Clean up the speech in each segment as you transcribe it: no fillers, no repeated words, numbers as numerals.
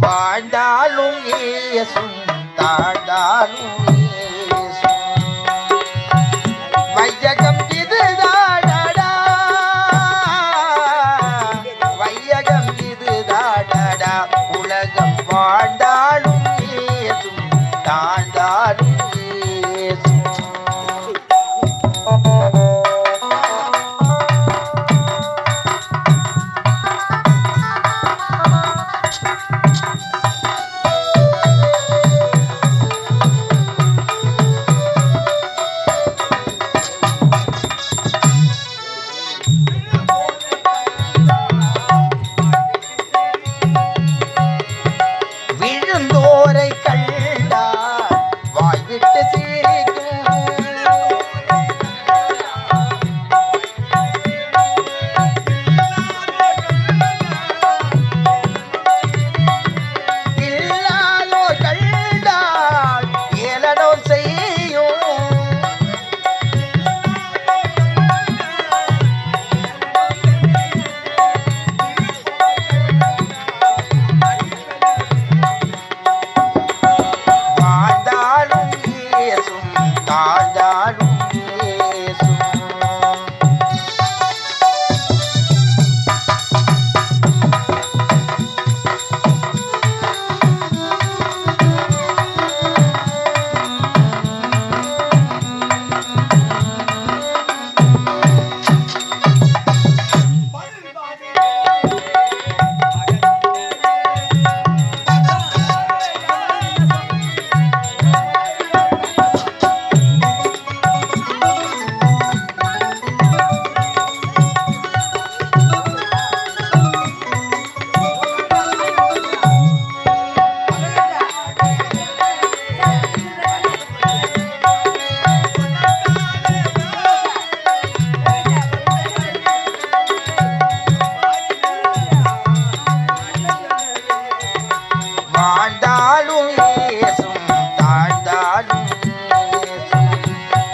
வாழ்ந்தாலும் ஏசும் தாழ்ந்தாலும் வையகம் இதுதாடா வையகம் இதுதாடா உலகம் வாழ்ந்தாலும் ஏசும் தாழ்ந்தாலும் ஏசும்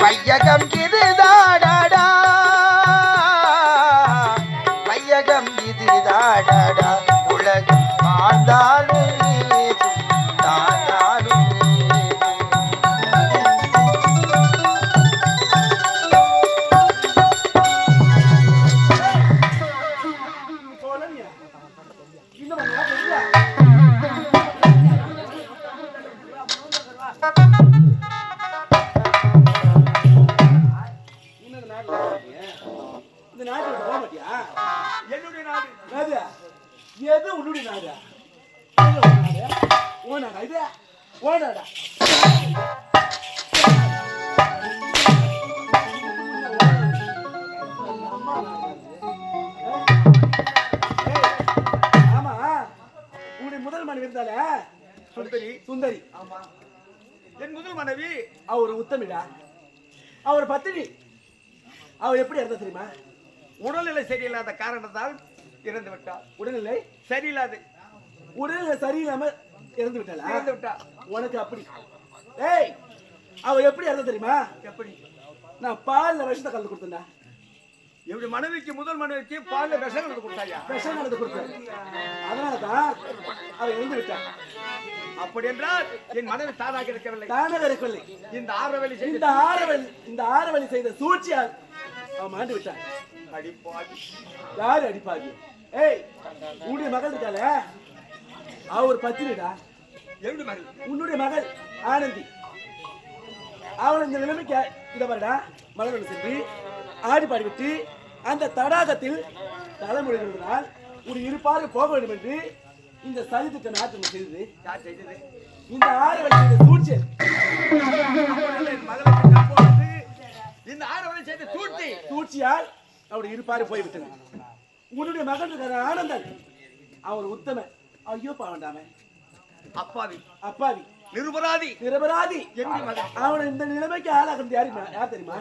வையகம் இதுதாடா வையகம் இதுதாடா உலகம் வாழ்ந்தாலும் தாழ்ந்தாலும் என்னுடைய நாடு எது உன்னுடைய நாடு ஓனாடா இது ஓனாடா ஆமா உன்னுடைய முதல் மனைவி இருந்தால சுந்தரி சுந்தரி ஆமா என் முதல் மனைவி அவர் உத்தமிடா அவர் பத்தினி அவர் எப்படி இருந்தா தெரியுமா உடல்நிலை சரியில்லாத காரணத்தால் இறந்து விட்டார் உடல்நிலை சரியில்லாது உடல்நிலை சரியில்லாம இறந்து விட்டா உனக்கு அப்படி ஏய் அவ எப்படி இறந்த தெரியுமா எப்படி நான் பால்ல விஷத்தை கலந்து கொடுத்தேன் எப்படி மனைவிக்கு முதல் மனைவிக்கு பால்ல விஷம் கலந்து கொடுத்தாயா விஷம் கலந்து கொடுத்தேன் அதனாலதான் அவ இறந்து விட்டான் அப்படி என்றால் என் மனைவி தானாக இருக்கவில்லை இந்த ஆரவழி செய்த சூழ்ச்சியால் அவன் மாண்டு விட்டான் அடிப்பாவி யாரு அடிப்பாவி ஏய் உன்னுடைய மகள் இருக்கால அவர் பத்திரிடா என்னுடைய மகள் உன்னுடைய மகள் ஆனந்தி அவள் இந்த நிலைமைக்கு இதை பாருடா மலர்களை சென்று ஆடி பாடிவிட்டு அந்த தடாகத்தில் தலைமுறைகளினால் ஒரு இருப்பாறு போக வேண்டும் என்று இந்த சதித்திட்ட நாட்டு செய்தது யார் செய்தது இந்த ஆரவழி செய்த சூழ்ச்சி இந்த ஆரவழி செய்த சூழ்ச்சியால் அவருடைய இருப்பாறு போய்விட்டது உன்னுடைய மகன் இருக்கிற ஆனந்தன் அவர் உத்தம ஐயோ பாவண்டாம அப்பாவி அப்பாவி நிரபராதி என்னுடைய மகன் அவனை இந்த நிலைமைக்கு ஆளாகிறது யார் தெரியுமா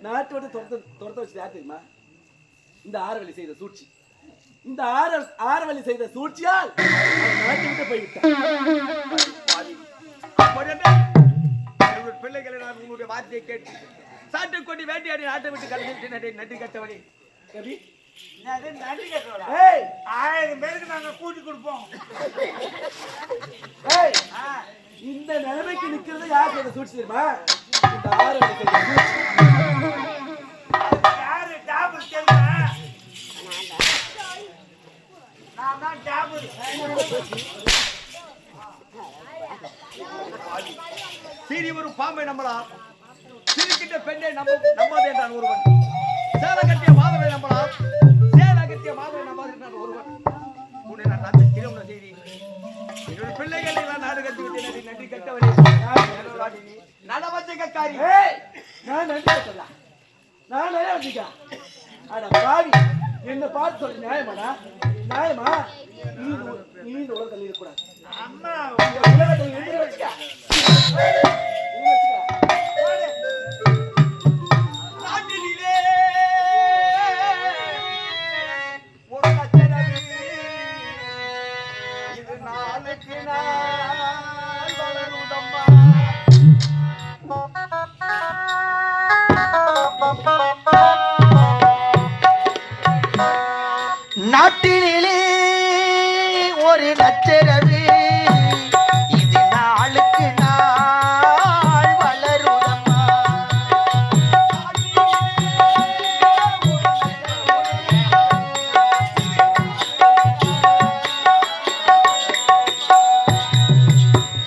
நாட்டோட துரத்த வச்சு யார் தெரியுமா இந்த ஆரவழி செய்த சூழ்ச்சி. இந்த ஆரவழி செய்த சூழ்ச்சியால் அவன் நாட்டை விட்டு போய்விட்டான். பிள்ளைகளை நான் உங்களுடைய வார்த்தையை கேட்டு சாட்டை கொண்டு வேண்டியாடி நாட்டை விட்டு கடந்து நன்றி கட்டவனே. கவி நன்றி கட்டவா? ஏய் 1000 பேருக்கு நாங்க கூட்டி கொடுப்போம். ஏய் இந்த நிலைமைக்கு நிக்கிறது யார் செய்த சூழ்ச்சி தெரியுமா? இந்த ஆரவழி செய்த சூழ்ச்சி. யாரு டாபர் தெரியுமா? நான் தான் டாபர். சீரி ஒரு பாம்பை நம்பலாம், சிரிக்கின்ற பெண்ணை நம்பாது என்றான் ஒருவன். சேல கட்டிய மாதவை நம்பலாம், சேல கட்டிய மாதவை நம்பாது என்றான் ஒருவன். உன்னை நான் நம்பி திருமணம் செய்தி என்னுடைய பிள்ளைகளை நான் நாடு கட்டி விட்டேன். நன்றி கட்டவனே. நடவச்சக்காரி. ஏய் நான் நன்றி கட்டல, நான் நிறைய வச்சுக்க. அட பாவி, என்ன பார்த்து சொல்ற நியாயமாடா? நியாயமா? நீ இந்த உலகத்தில் இருக்கக்கூடாது. அம்மா இந்த உலகத்தில் எழுதி வச்சுக்க. நாட்டிலே ஒரு லட்சணவி இது நாளுக்கு நாள் வளருதம்மா. நாட்டினிலே ஒரு நச்சரவு இது நாளுக்கு நாள் வளருதம்மா.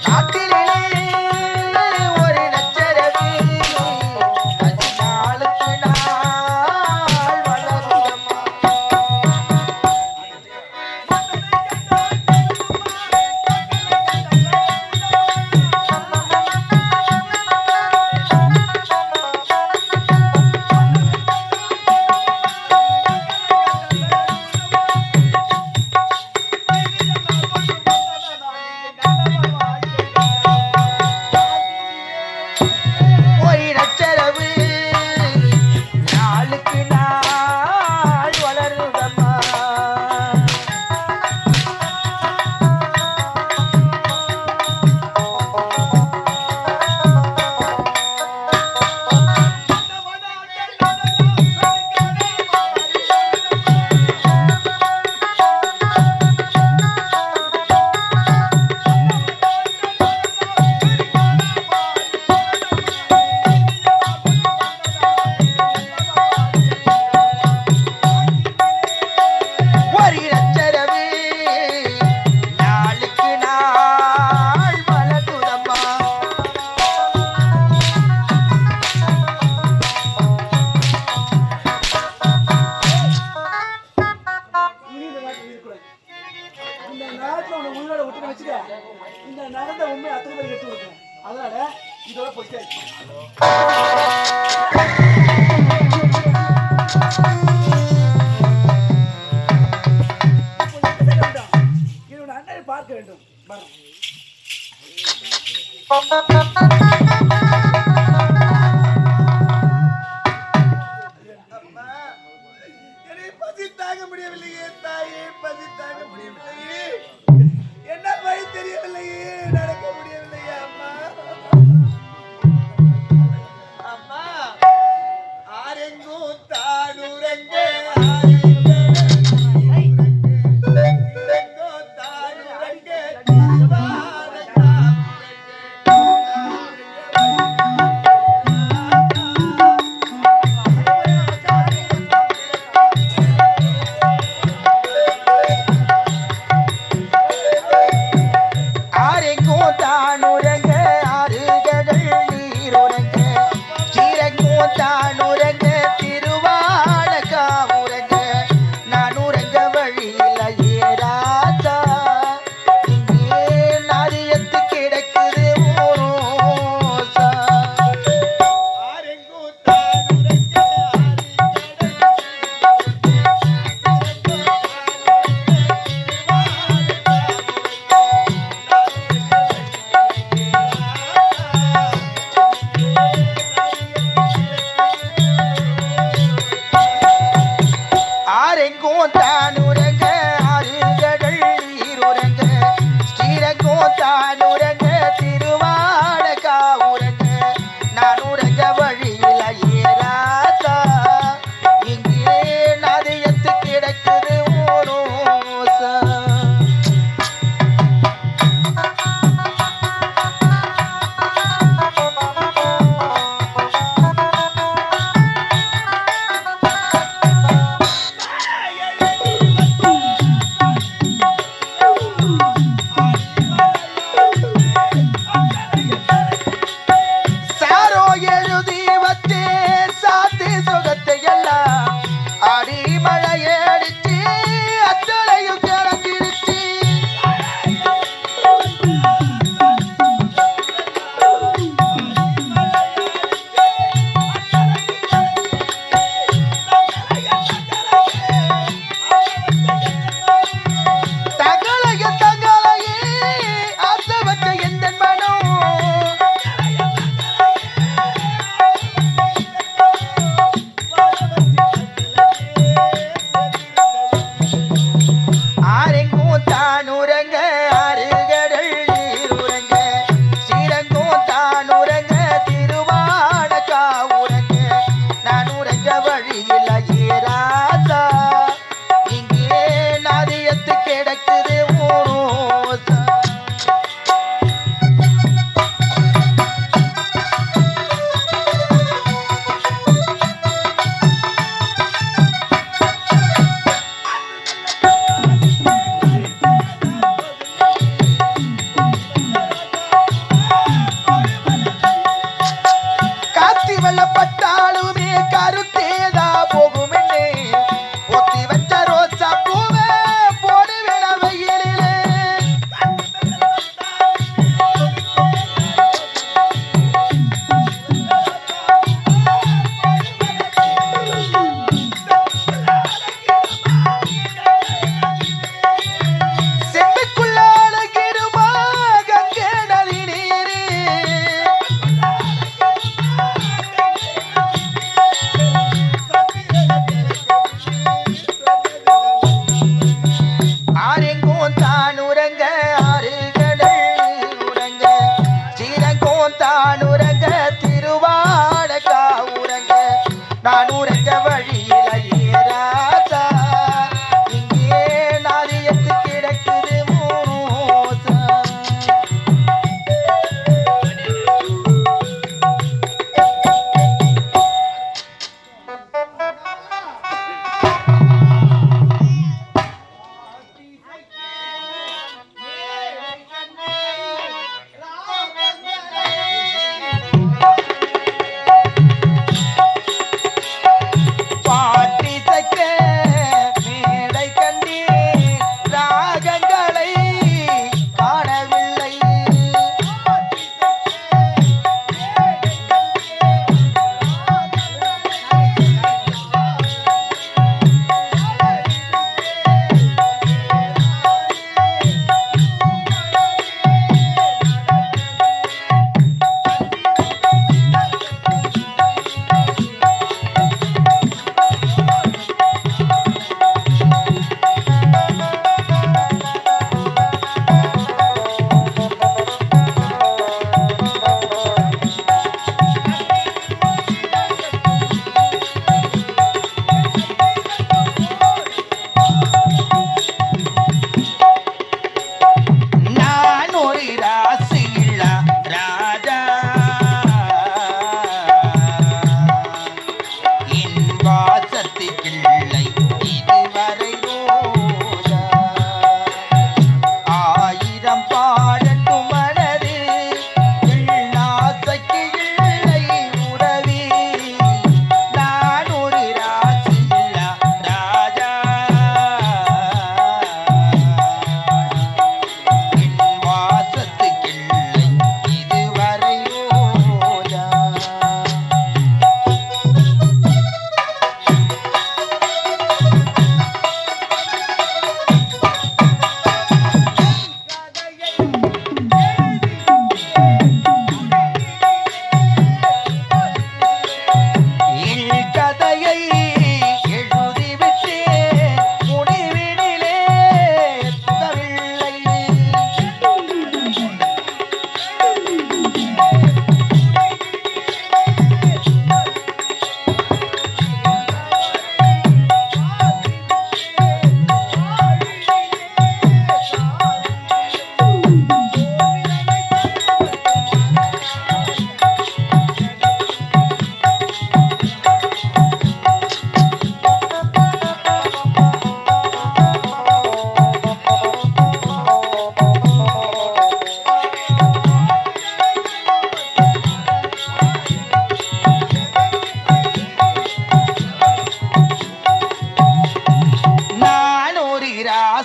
நாட்டினிலே ஒரு நச்சரவு அது நாளுக்கு நாள் வளருதம்மா. ஒரு நச்சரவு நாளுக்கு நாள் வளருதம்மா. ஒரு நச்சரவு நாளுக்கு நாள் வளருதம்மா. இனி இந்த நாட்டில் இருக்கக்கூடாது. இந்த நாட்டில் உன்னை உயிரோட விட்டு வச்சுக்க. இந்த நடந்த உண்மை அத்தனை பேர் கெட்டு கொடுப்பேன். அதனால இதோட போயிட்டே என்னோட அண்ணனை பார்க்க வேண்டும். வரோம். என்னை பசி தாங்க முடியவில்லையே தாயே, பசி தாங்க முடியவில்லையே. என்ன வழி தெரியவில்லையே, நடக்க முடியவில்லையே அம்மா. அம்மா ஆரெங்கோ தானுரங்க ஆரெங்கோ தானுரங்க ஆரெங்கோ ஆரெங்கும் தானுரங்க ஆறுகடல் நீருரங்க ஸ்ரீரங்கம் தானுரங்க திருவாடகா உரங்க நான் உரங்க வழியில ஏறாதா இங்கே நதியத்து கிடக்குது ஓரோசா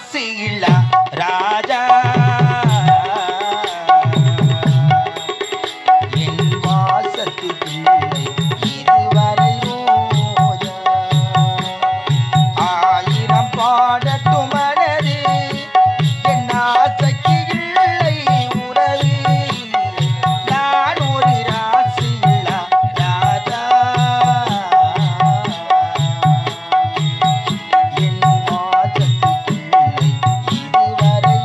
ராசியில்ல ராஜா என் வாசத்துக்கு இதுவரை ரோஜா ஆயிரம் பாடட்டும் மனது என் ஆசைக்கு இல்லை உறவு நான் ஒரு ராசியில்ல ராஜா என் வாசத்துக்கு இதுவரை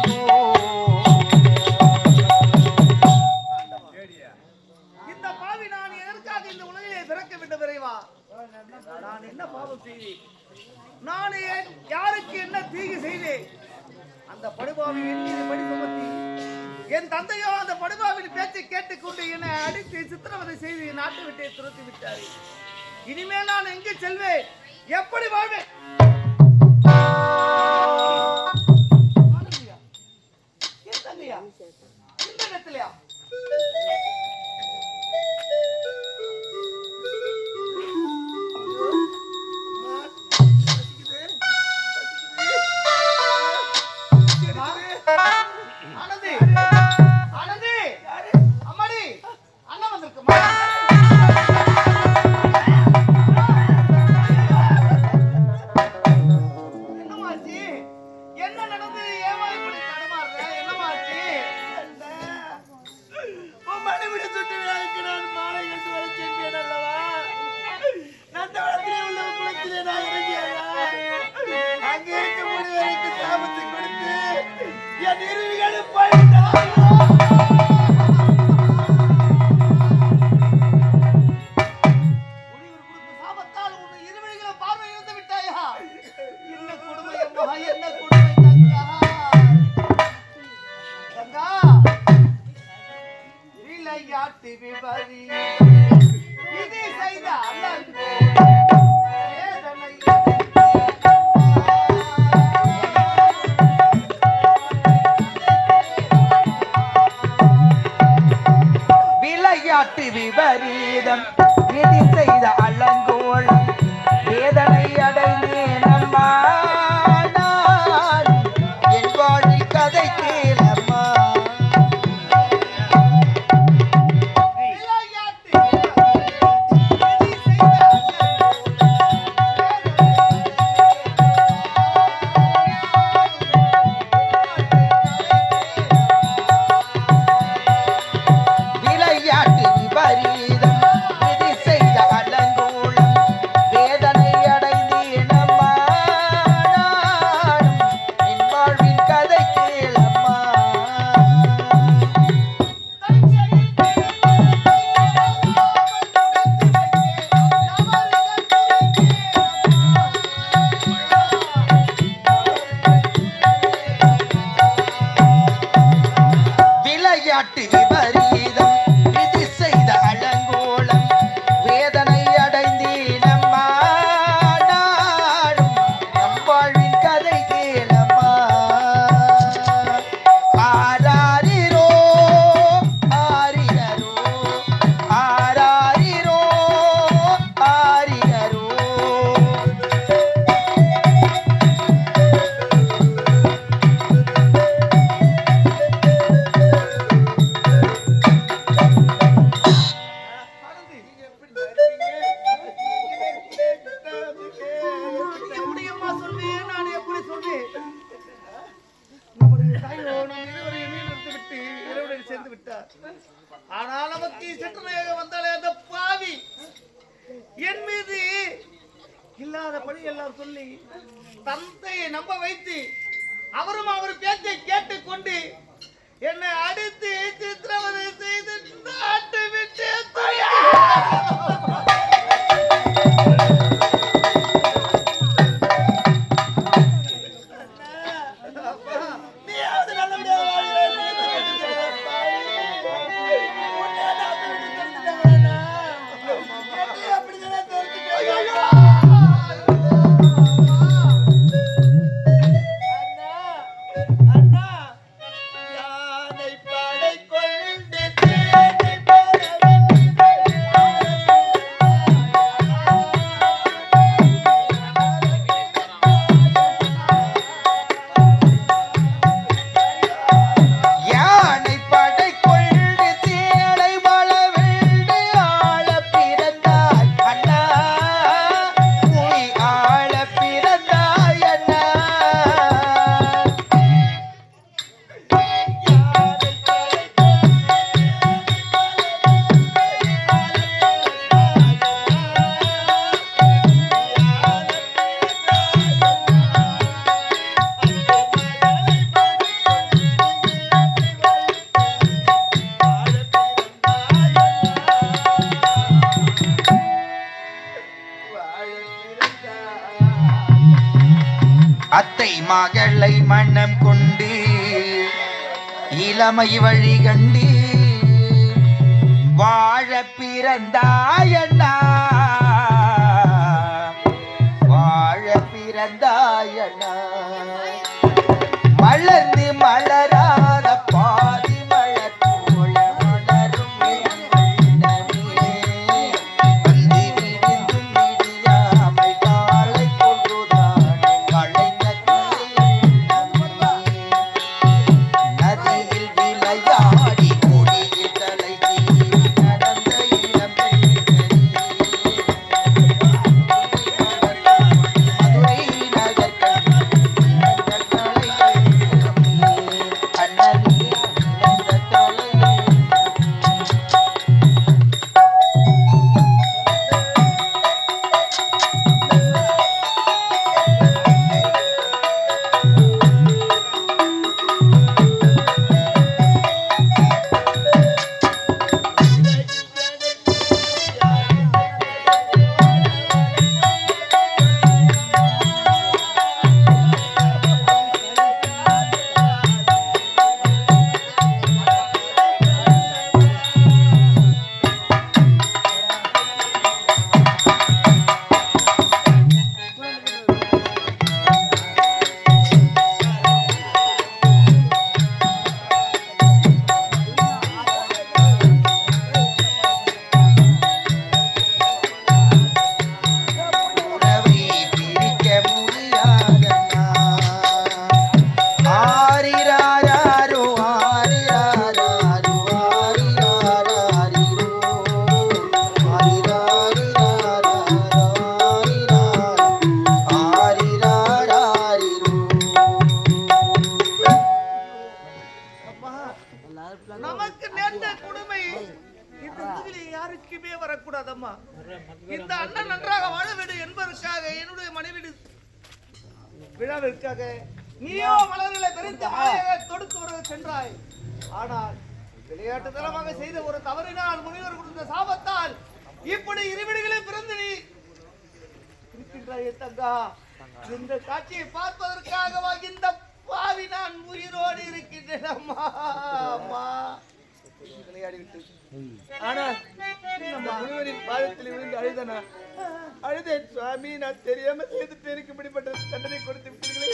இந்த பாவி நான் எதற்காக இந்த உலகிலே பிறக்க விட்ட விரைவா? நான் என்ன பாவம் செய்தேன்? நான் யாருக்கு என்ன தீங்கு செய்தேன்? அந்த படுபாவி என் மீது பழி சுமத்தி என் தந்தையோ அந்த படுபாவின் பேச்சை கேட்டுக்கொண்டு என்னை அடித்து சித்திரவதை செய்து நாட்டை விட்டே துரத்தி விட்டார். இனிமேல் நான் எங்கே செல்வேன்? எப்படி வாழ்வேன்? என் தங்கையா? இந்த இடத்துலயா? ஆனந்தி ஆனந்தி அம்மாடி அண்ணா வந்திருக்குமா? என்னமாச்சு? என்ன நடந்தது? ஏமா இப்படி தடமாறுற? என்னமாச்சு? உம்மனை விட சுட்டு விழாவுக்கு நான் மாலை கட்டு வர சென்றேன் அல்லவா? நந்தவனத்திலே உள்ள குளத்திலே நான் இறங்கியதா? அங்கே இருக்கக்கூடிய எனக்கு சாபத்தை கொடுத்து என் இருவிகளை போய்விட்டார்கள். முனிவர் கொடுத்த சாபத்தால் உன் இருவழிகளை பார்வை இழந்து விட்டாயா? என்ன கொடுமை அம்மா, என்ன கொடுமை தங்கா. விளையாட்டு விபரி இது செய்த அழகு வேதனை விளையாட்டு விபரீதம் விதி செய்த அலங்கோலம் வேதனை அடைந்தேன் அம்மா நான் என் வாழ்வில் கதை கேளம்மா விளையாட்டு விதி செய்த விளையாட்டு விபரீதம் விதி செய்த அலங்கோலம் வேதனை அடைந்தேன் அம்மா நானும் என் வாழ்வின் கதை கேளம்மா விளையாட்டு விபரீதம் விதி செய்த அலங்கோலம் வேதனை அடைந்தேன் அம்மா நானும் நம் வாழ்வின் கதை கேளம்மா ஆராரிரோ ஆரிரரோ ஆராரிரோ ஆரிரரோ ஆனந்தி, நீங்க எப்படி இருக்கீங்க? எப்படியம்மா சொல்வேன்? நான் எப்படி சொல்வேன்? நம்முடைய தாயோ நம் இருவரையும் மீனெடுத்து விட்டு இறைவனில் சேர்ந்து விட்டார். ஆனால் நமக்கு சிற்றனையாக வந்தாலே அந்த பாவி என் மீது இல்லாத பழி எல்லாம் சொல்லி தந்தையை நம்ப வைத்து அவரும் அவர் பேச்சை கேட்டுக்கொண்டு என்னை அடித்து சித்திரவதை செய்து நாட்டு விட்டு நீயாவது நல்லபடியா அப்படிதான் அண்ணா யானை படை கொண்டு தேடி பரவ அத்தை மகளை மனம் கொண்டு இளமை வழி கண்டு வாழ பிறந்தாயண்ணா வாழ பிறந்தாயண்ணா மலர்ந்து மலராத பாதி மலர் போல மலரும் வந்து விடிந்தும் விடியாமை காலை கொண்டுதான் களைந்த நதியில் விளையாடி கொடியில் தலை சீவி நடந்த இளம் மதுரை நகர் நமக்கு நேர்ந்த கொடுமை இந்த உலகிலே யாருக்குமே வரக்கூடாதம்மா. இந்த அண்ணன் நன்றாக வாழ வேண்டும் என்பதற்காக என்னுடைய மனைவி விழாவிற்காக நீயோ மலர்களை தெரிந்து மாலையாக தொடுத்து வர சென்றாய். ஆனால் விளையாட்டுத்தனமாக செய்த ஒரு தவறினால் முனிவர் கொடுத்த சாபத்தால் இப்படி இருவிடுகளை பிறந்து நீ இருக்கின்றாயே தங்கா. இந்த காட்சியை பார்ப்பதற்காகவா இந்த பாவி நான் உயிரோடு இருக்கின்றேன் அம்மா. அம்மா விளையாடி விட்டு ஆனால் நம்ம முனிவரின் பாதத்தில் விழுந்து அழுதனா அழுதேன். சுவாமி நான் தெரியாம செய்துட்டு எனக்கு இப்படிப்பட்ட தண்டனை கொடுத்து விட்டீர்களே,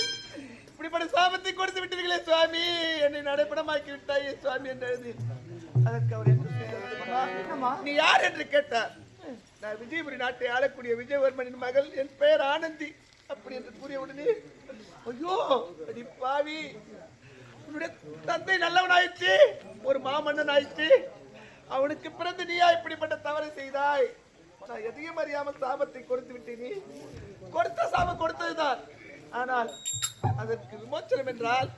இப்படிப்பட்ட சாபத்தை கொடுத்து விட்டீர்களே சுவாமி, என்னை நடைபடமாக்கி விட்டாயே சுவாமி என்று எழுதி. அதற்கு அவர் என்ன செய்தார்? நீ யார் என்று கேட்டார். நான் விஜயபுரி நாட்டை ஆளக்கூடிய விஜயவர்மனின் மகள், என் பெயர் ஆனந்தி அப்படி என்று கூறிய உடனே ஐயோ அடி பாவி, உன்னுடைய தந்தை நல்லவன் ஆயிடுச்சு, ஒரு மாமன்னன் ஆயிடுச்சு, அவனுக்கு பிறந்து நீயா இப்படிப்பட்ட தவறை செய்தாய். நான் எதையும் அறியாமல் சாபத்தை கொடுத்து விட்டேன். கொடுத்த சாபம் கொடுத்ததுதான், ஆனால் அதற்கு விமோச்சனம் என்றால்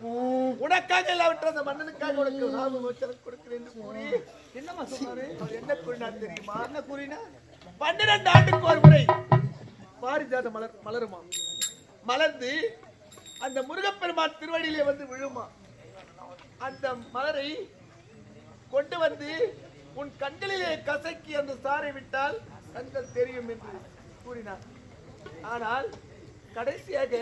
உனக்காக எல்லாவற்றை அந்த மன்னனுக்காக உனக்கு சாப விமோச்சனம் கொடுக்கிறேன் என்று கூறி என்னமா சொன்னாரு? அவர் என்ன கூறினார் தெரியுமா? என்ன கூறினா 12 ஆண்டுக்கு ஒரு முறை பாரிஜாத மலர் மலருமா, மலர்ந்து அந்த முருகப்பெருமான் திருவடியிலே வந்து விழுமா. அந்த மலரை கொண்டு வந்து உன் கண்களிலே கசக்கி அந்த சாரை விட்டால் கண்கள் தெரியும் என்று கூறினார். ஆனால் கடைசியாக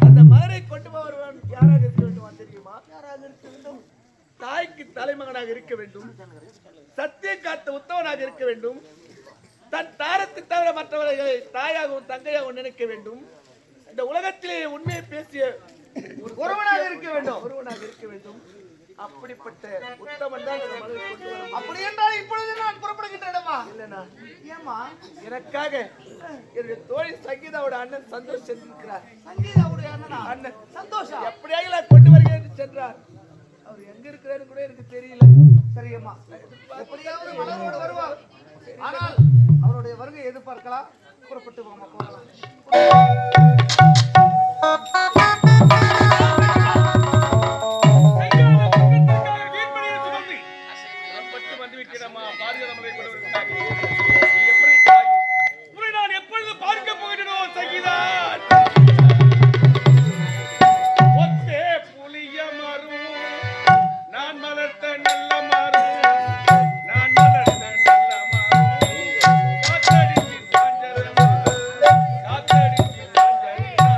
அந்த மலரை கொண்டு வருவான் யாராக இருக்க வேண்டுமா தெரியுமா? யாராக இருக்க வேண்டும்? தாய்க்கு தலைமகனாக இருக்க வேண்டும், சத்தியம் காத்த உத்தவனாக இருக்க வேண்டும், தன் தாரத்தை தவிர மற்றவர்களை தாயாகவும் தங்கையாகவும் நினைக்க வேண்டும், இந்த உலகத்திலே உண்மையை பேசிய ஒருவனாக இருக்க வேண்டும், ஒருவனாக இருக்க வேண்டும். அப்படிப்பட்ட உத்தமன் தான் இந்த மலரை கொண்டு வர. அப்படி என்றால் இப்பொழுது நான் புறப்படுகின்றேனம்மா. இல்லைனா ஏமா? எனக்காக என்னுடைய தோழி சங்கீதாவோட அண்ணன் சந்தோஷ் சென்றிருக்கிறார். சங்கீதாவுடைய அண்ணன் சந்தோஷம் எப்படியாக கொண்டு வருகிறேன் என்று சென்றார். அவர் எங்க இருக்கிறாரு கூட எனக்கு தெரியல. சரியம்மா, எப்படியாவது மலரோடு வருவார். ஆனால் அவருடைய வருகை எதிர்பார்க்கலாம். புறப்பட்டு போகலாம். காத்தடிச்சு சாஞ்சரமா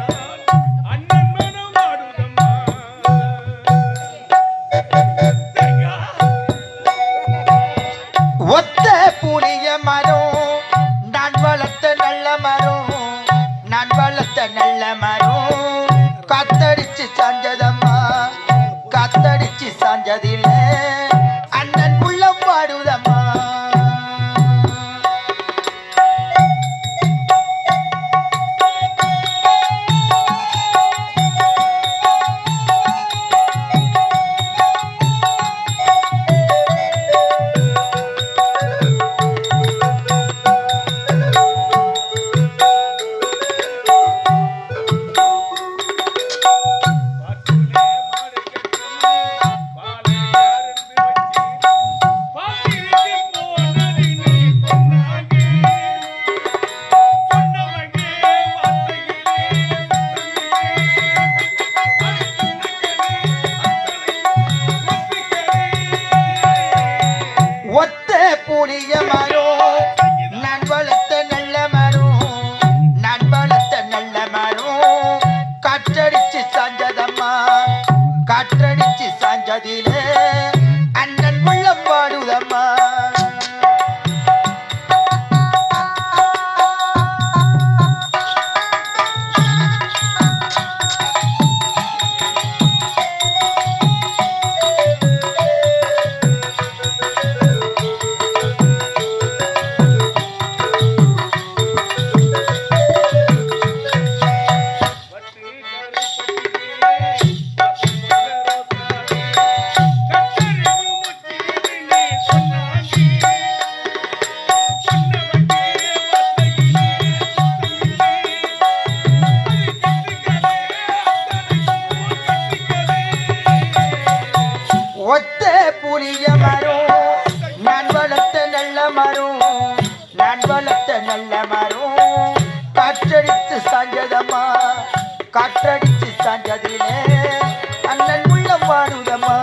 காத்தடிச்சு சாஞ்சதம்மா காத்தடிச்சு சாஞ்சதில்ல அண்ணன் உள்ளம் பாடுதம்மா காற்றடிச்சு சாஞ்சதிலே அண்ணன் உள்ளம் பாடுதம்மா ஒத்த புளிய மரம் நான் வளர்த்த நல்ல மரம் நான் வளர்த்த நல்ல மரம் காற்றடித்து சாஞ்சதம்மா காற்றடித்து சாஞ்சதிலே அண்ணன் உள்ளம் வாடுதம்மா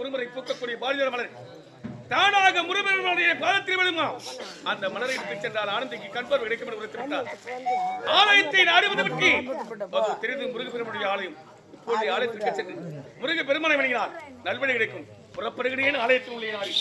ஒருமுறை பூக்கக்கூடிய பாரதியார் மலர் தானாக முருகனுடைய பாதத்தில் விழுமா அந்த மலரை சென்றால் ஆனந்திக்கு கண்பர் கிடைக்கும் என்று உரைத்திருந்தார். ஆலயத்தை நாடுவது பற்றி தெரிந்து முருகப்பெருமானுடைய ஆலயம் இப்போது ஆலயத்திற்கு சென்று முருக பெருமானை வணங்கினார் நல்வழி கிடைக்கும். புறப்படுகிறேன் ஆலயத்தில் உள்ள நாடி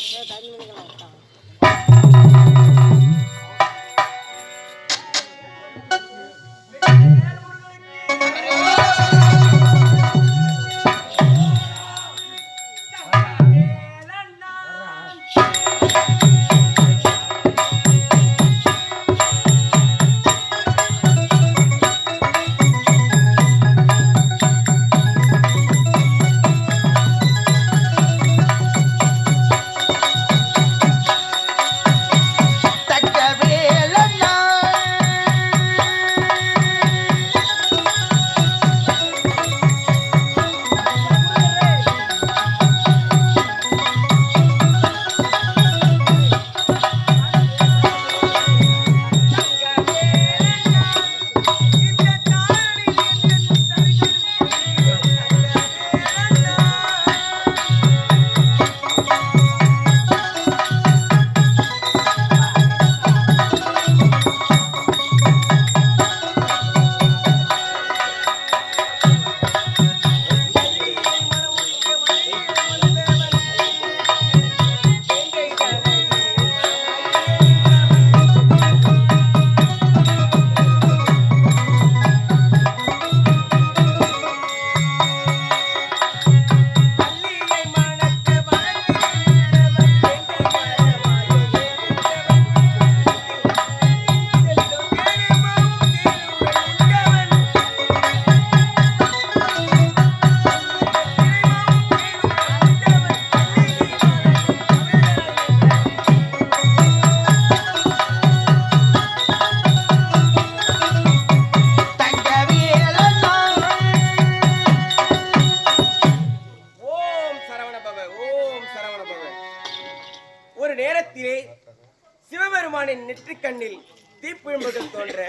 சிவபெருமானின் நெற்றிக்கண்ணில் தீப்பிழம்புகள் தோன்ற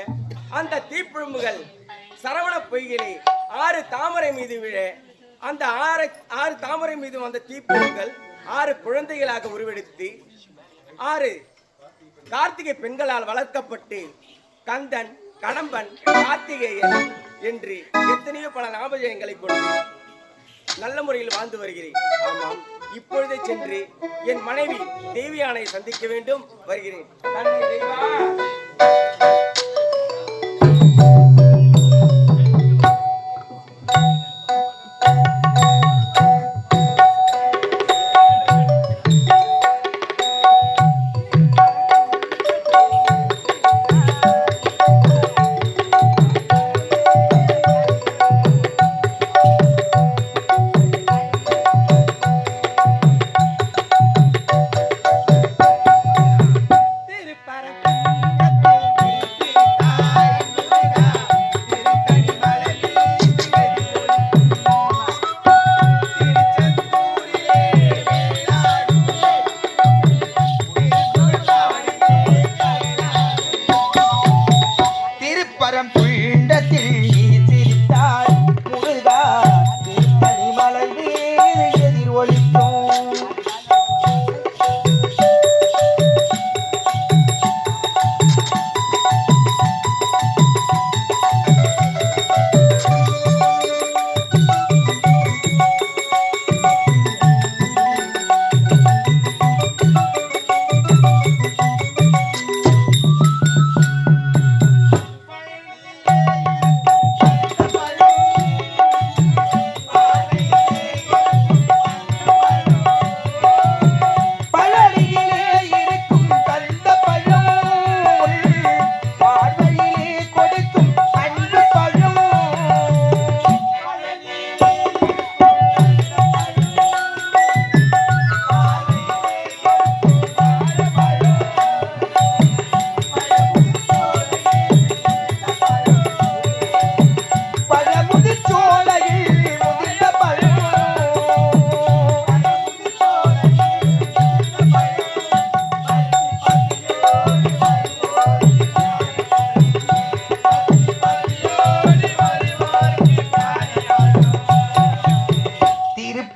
அந்த தீப்பிழம்புகள் சரவண பொய்கிலே 6 தாமரை மீது விழ அந்த 6 தாமரை மீது வந்த தீப்பிழம்புகள் 6 குழந்தைகளாக உருவெடுத்து 6 கார்த்திகை பெண்களால் வளர்க்கப்பட்டு கந்தன் கடம்பன் கார்த்திகேயன் என்று எத்தனையோ பல ஞாபகங்களை கொண்டு நல்ல முறையில் வாழ்ந்து வருகிறேன். ஆமாம், இப்பொழுதே சென்று என் மனைவி தேவியானை சந்திக்க வேண்டும். வருகிறேன். நன்றி தெய்வா.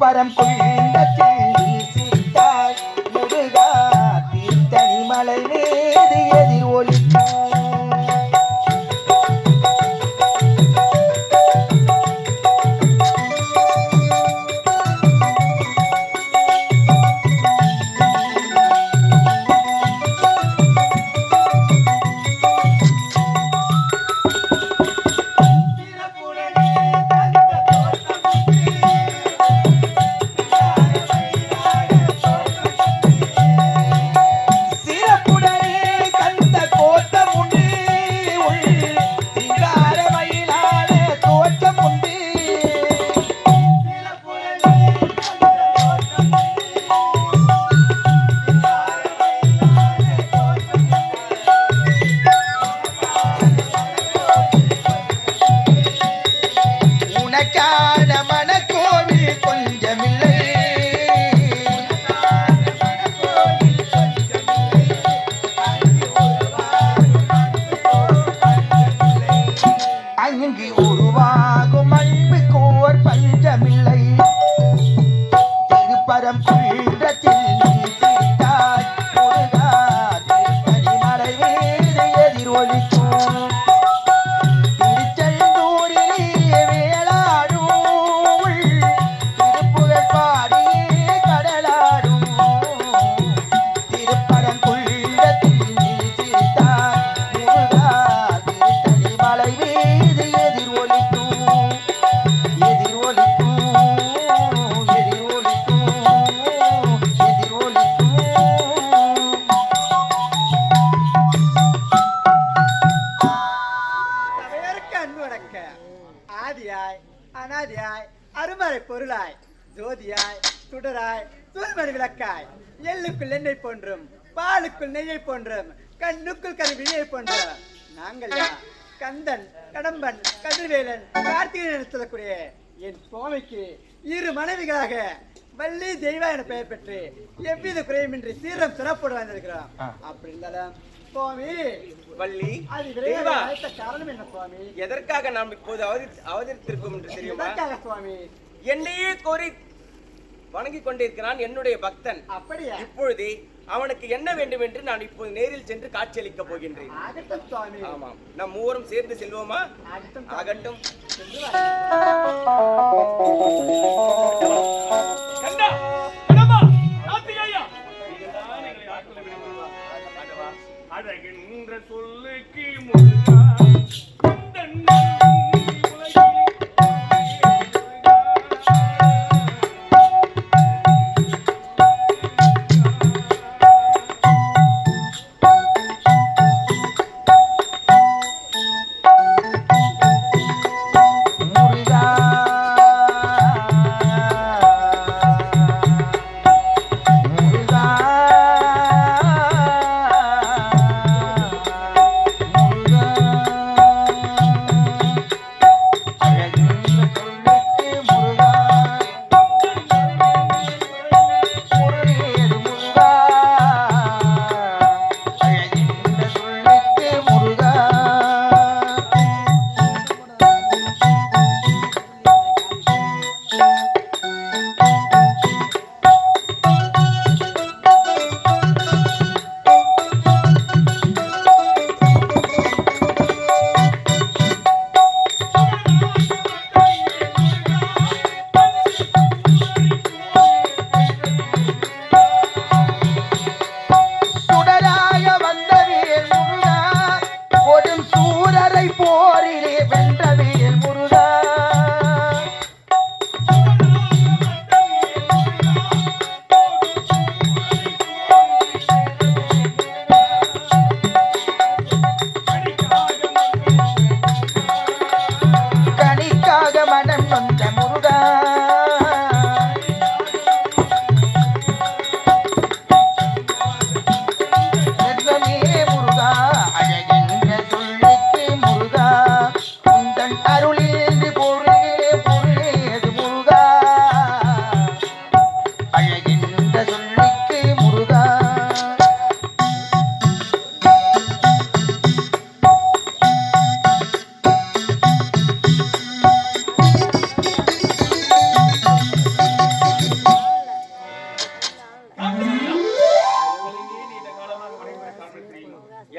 பரம் கொண்டத்தில் நீ சிரித்தாய் முருகா தீர்த்தனி மலை மீது எதிர் ஒலித்தாய். அனாதியாய் அருமறை பொருளாய் ஜோதியாய் சுடராய் தூய்மணி விளக்காய் எள்ளுக்குள் எண்ணெய் போன்றும் பாலுக்குள் நெய்யை போன்றும் கண்ணுக்குள் கருவியை போன்றும் நாங்கள் கந்தன் கடம்பன் கதிர்வேலன் கார்த்திகேயன் சொல்லக்கூடிய என் சுவாமிக்கு இரு மனைவிகளாக வள்ளி தெய்வா என பெயர் பெற்று எவ்வித குறையுமின்றி சீரம் சிறப்போடு வந்திருக்கிறோம். அப்படி இருந்தாலும் சுவாமி வள்ளி அது விரைவாக அழைத்த காரணம் என்ன சுவாமி? எதற்காக நாம் இப்போது அவதரித்திருக்கும் என்று தெரியுமா சுவாமி? என்னையே கோரி வணங்கி கொண்டிருக்கிறான் என்னுடைய பக்தன். அப்படியா? இப்பொழுது அவனுக்கு என்ன வேண்டும் என்று நான் இப்போது நேரில் சென்று காட்சியளிக்கப் போகின்றேன். ஆகட்டும் சுவாமி. ஆமாம், நம் மூவரும் சேர்ந்து செல்வோமா? ஆகட்டும். கண்டா கண்டமா கார்த்திகேயா அழகின்ற சொல்லுக்கு முருகா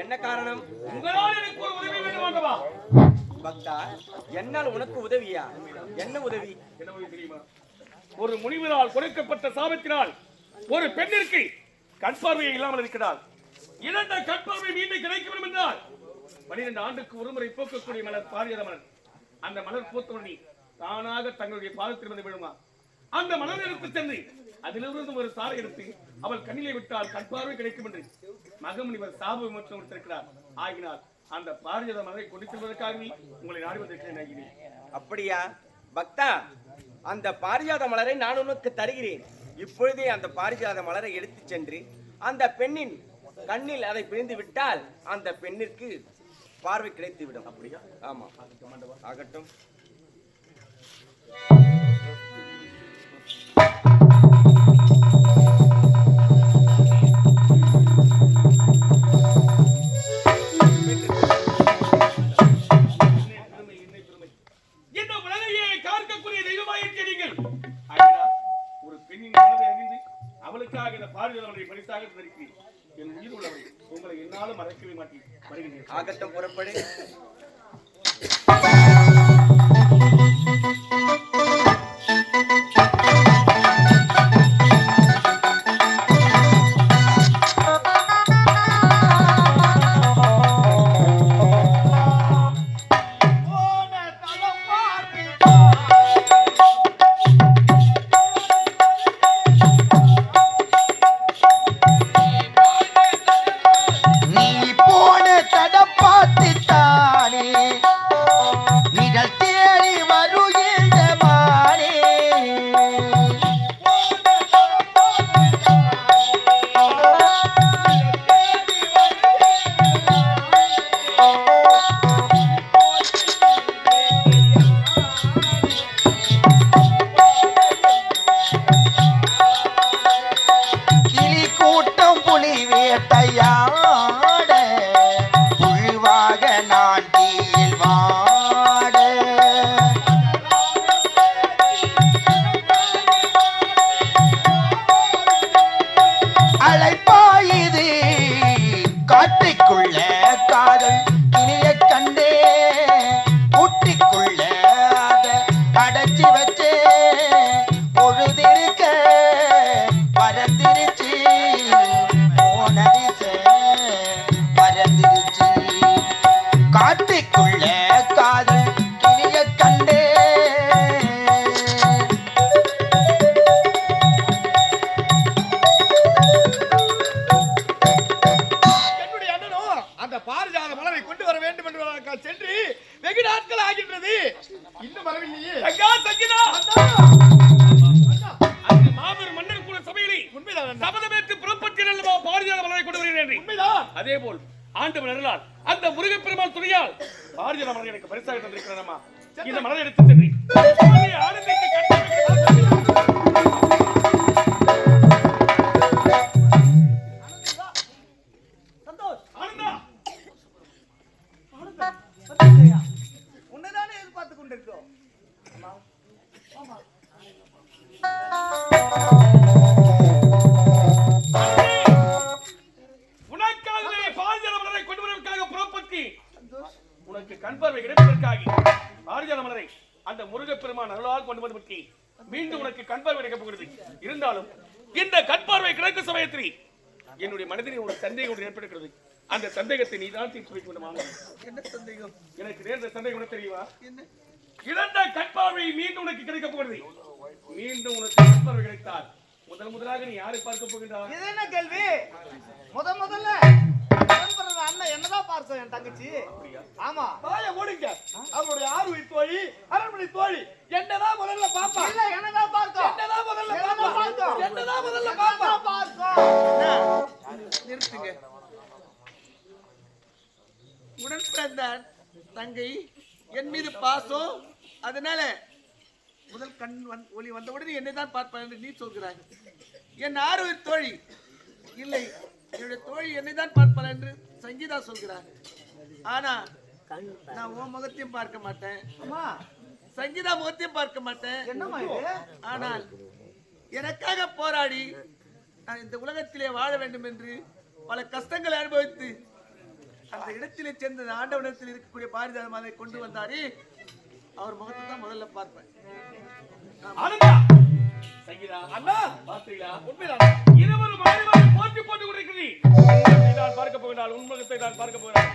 என்ன காரணம்? உங்களால் எனக்கு ஒரு உதவி வேண்டும் அல்லவா? பக்தா, என்னால் உனக்கு உதவியா? என்ன உதவி? என்ன உதவி தெரியுமா? ஒரு முனிவரால் கொடுக்கப்பட்ட சாபத்தினால் ஒரு பெண்ணிற்கு கண் பார்வையை இல்லாமல் இருக்கிறார். இழந்த கண் பார்வை மீண்டும் கிடைக்க வேண்டும் என்றால் 12 ஆண்டுக்கு ஒருமுறை பூக்கக்கூடிய மலர் பாரியாத மலர். அந்த மலர் பூத்தவனி தானாக தங்களுடைய பாதத்தில் வந்து விழுமா. அந்த மலர் எடுத்து சென்று அதிலிருந்து ஒரு சாரை எடுத்து அவள் கண்ணிலே விட்டால் கண் பார்வை கிடைக்கும் என்று மகமுனிவர் சாப விமோசனம் கொடுத்திருக்கிறார். ஆகினால் அந்த பாரியாத மலரை கொண்டு செல்வதற்காக உங்களை நாடி வந்திருக்கிறேன். அப்படியா பக்தா? அந்த பாரிஜாத மலரை நான் உனக்கு தருகிறேன். இப்பொழுதே அந்த பாரிஜாத மலரை எடுத்து சென்று அந்த பெண்ணின் கண்ணில் அதை பிழிந்து விட்டால் அந்த பெண்ணிற்கு பார்வை கிடைத்து விடும். அப்படியா? ஆமா. ஆகட்டும். அவளுக்காக இந்த பாரிஜாத பரிசாக தருகிறேன். என் உயிர் உள்ளவரை உங்களை என்னாலும் மறக்கவே மாட்டேன். வருகிறேன். ஆகட்டும், புறப்படு. ஊட்டிக்குள்ள காதல் கிளிய கண்டே ஊட்டிக்குள்ள அத அடைச்சி வச்சே பொழுதிருக்க பறந்திருச்சு போனதிச பறந்திருச்சு காட்டுக்குள்ள காதல் கிளிய கண்டே என்னுடைய அண்ணனோ அந்த பாரிஜாத மலரை கொண்டு வர வேண்டும் என்று சென்று வெகு நாட்கள் ஆகின்றது, இன்னும் வரவில்லையே. அங்கு மாபெரும் மன்னர் கூட சபையிலே உண்மைதான் சபதமேற்று புறப்பட்டிருந்த பாரிஜாத மலரை கொண்டு வருகிறேன். உண்மைதான். அதே போல் ஆண்டவன் அருளால் அந்த முருகப்பெருமாள் துணையால் பாரிஜாத மலரை எனக்கு பரிசாக தந்திருக்கிறேன். இந்த மலரை எடுத்து சென்று ஆனந்திக்கு உன்னைதானே எதிர்பார்த்து கொண்டிருக்கோம். உனக்காகவே பாரிஜாத மலரை கொண்டு வருவதற்காக புறப்பட்டு உனக்கு கண் பார்வை கிடைப்பதற்காக பாரிஜாத மலரை அந்த முருகப்பெருமான் அருளால் கொண்டு வந்து விட்டு மீண்டும் உனக்கு கண் பார்வை கிடைக்கப் போகிறது. இருந்தாலும் இந்த கண் பார்வை கிடைக்கும் சமயத்தில் என்னுடைய மனதில் ஒரு சந்தேகம் ஒன்று ஏற்படுகிறது. அந்த சந்தேகத்தை நீ தான் தீர்த்து வைக்க வேண்டுமா? என்ன சந்தேகம்? எனக்கு நேர்ந்த சந்தேகம் என்ன தெரியுமா? இழந்த கண் பார்வை மீண்டும் உனக்கு கிடைக்கப் போகிறது. மீண்டும் உனக்கு கண் பார்வை கிடைத்தால் முதலாக நீ யாரை பார்க்க போகின்றாய்? இது என்ன கேள்வி? முதல்ல அண்ணன் என்னதான் பார்க்கும் என் தங்கச்சி. ஆமா, வாய மூடுங்க. அவருடைய ஆர்வீர் தோழி, அரண்மனை தோழி என்னதான் முதல்ல பாப்பா? இல்ல என்னதான் பார்க்கும். என்னதான் முதல்ல பாப்பா? என்னதான் முதல்ல பாப்பா? நிறுத்துங்க. உடன் பிறந்த தங்கை என் மீது பாசம், அதனால முதல் கண் ஒளி வந்தவுடனே என்னை தான் பார்ப்பார் என்று நீ சொல்கிறாய். என் ஆர்வீர் தோழி இல்லை, என்னுடைய தோழி என்னை தான் பார்ப்பாள் என்று சங்கீதா சொல்கிறார். ஆனா நான் உன் முகத்தையும் பார்க்க மாட்டேன், சங்கீதா முகத்தையும் பார்க்க மாட்டேன். ஆனால் எனக்காக போராடி நான் இந்த உலகத்திலே வாழ வேண்டும் என்று பல கஷ்டங்களை அனுபவித்து அந்த இடத்திலே சேர்ந்த ஆண்டவனத்தில் இருக்கக்கூடிய பாரிஜாத மலரை கொண்டு வந்தாரே, அவர் முகத்தை தான் முதல்ல பார்ப்பேன். ஆனந்தா சங்கீதா அண்ணா பார்த்தீங்களா? உண்மைதான். இருவரும் போட்டி போட்டு கொண்டிருக்கிறீர்கள். நான் பார்க்க போகிறாள், உன் முகத்தை நான் பார்க்க போகிறாள்.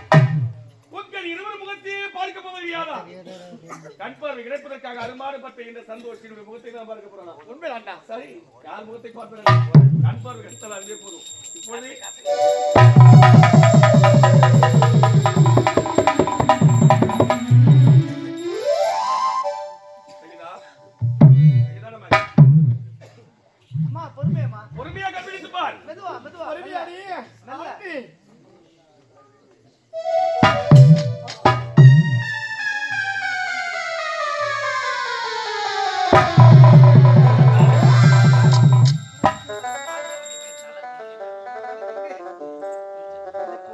உங்கள் இருவர் முகத்தையே பார்க்க போவது யாரா? கண் பார்வை கிடைப்பதற்காக அருமாறுபட்ட இந்த சந்தோஷத்தினுடைய முகத்தை தான் பார்க்க போறானா? உண்மைதான்டா. சரி, யார் முகத்தை பார்ப்பேன்? கண் பார்வை கிடைத்தால் அதுவே போதும். இப்பொழுது பொறுமையாக கவனித்து பார். மெதுவா அருமையாடி. நல்லா.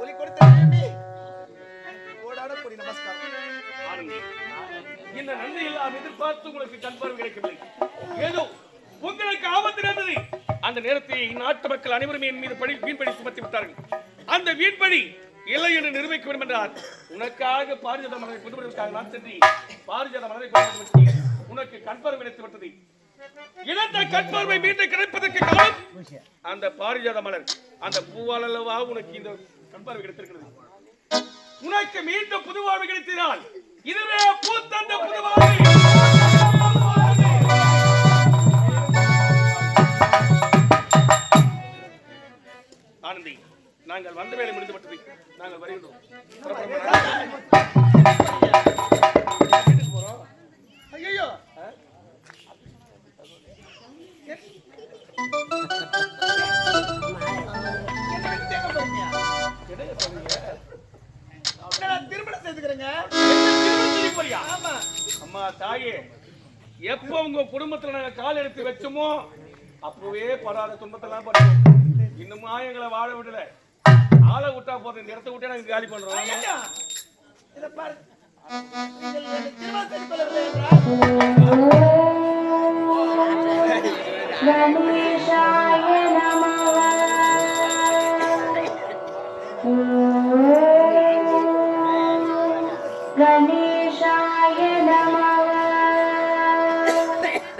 ஒலி கொடுத்த ஓடாட போடி. நமஸ்காரம். ஆனந்தி, இந்த நன்மை எல்லாம் எதிர்பார்த்து உங்களுக்கு கண் பார்வை கிடைக்கவில்லை. ஏதோ உங்களுக்கு ஆபத்து இருந்தது. அந்த நேரத்தில் நாட்டு மக்கள் அனைவரும் என் மீது வீண்படி சுமத்தி விட்டார்கள். அந்த வீண்படி இல்லை என்று நிரூபிக்க வேண்டும் என்றால் உனக்காக பாரிஜாத மலரை கொண்டு வருவதற்காக நான் சென்று பாரிஜாத மலரை கொண்டு வந்து உனக்கு கண் பார்வை கிடைத்து விட்டது. இழந்த கண் பார்வை மீண்டும் கிடைப்பதற்கு காரணம் அந்த பாரிஜாத மலர். அந்த பூவால் அல்லவா உனக்கு இந்த கண் பார்வை கிடைத்திருக்கிறது. உனக்கு மீண்டும் புது வாழ்வு கிடைத்தினால் இதுவே பூத்தந்த புது வாழ்வு. ஆனந்தி, நாங்கள் வந்த வேலை முடிந்து விட்டது. நாங்கள் வருகிறோம். ஐயோ, திருமணம் செய்துக்கிறேங்க. அம்மா தாயே, எப்போ உங்க குடும்பத்துல நாங்க கால் எடுத்து வச்சோமோ அப்பவே படாத துன்பத்தெல்லாம் படுறோம். இன்னுமா எங்களை வாழ விடல. ஆளை விட்டா போதும், இந்த இடத்த விட்டே நாங்க காலி பண்றோம். இதை பாரு, நீங்கள் என்னை திருமணம் செய்து கொள்ளவில்லை என்றால்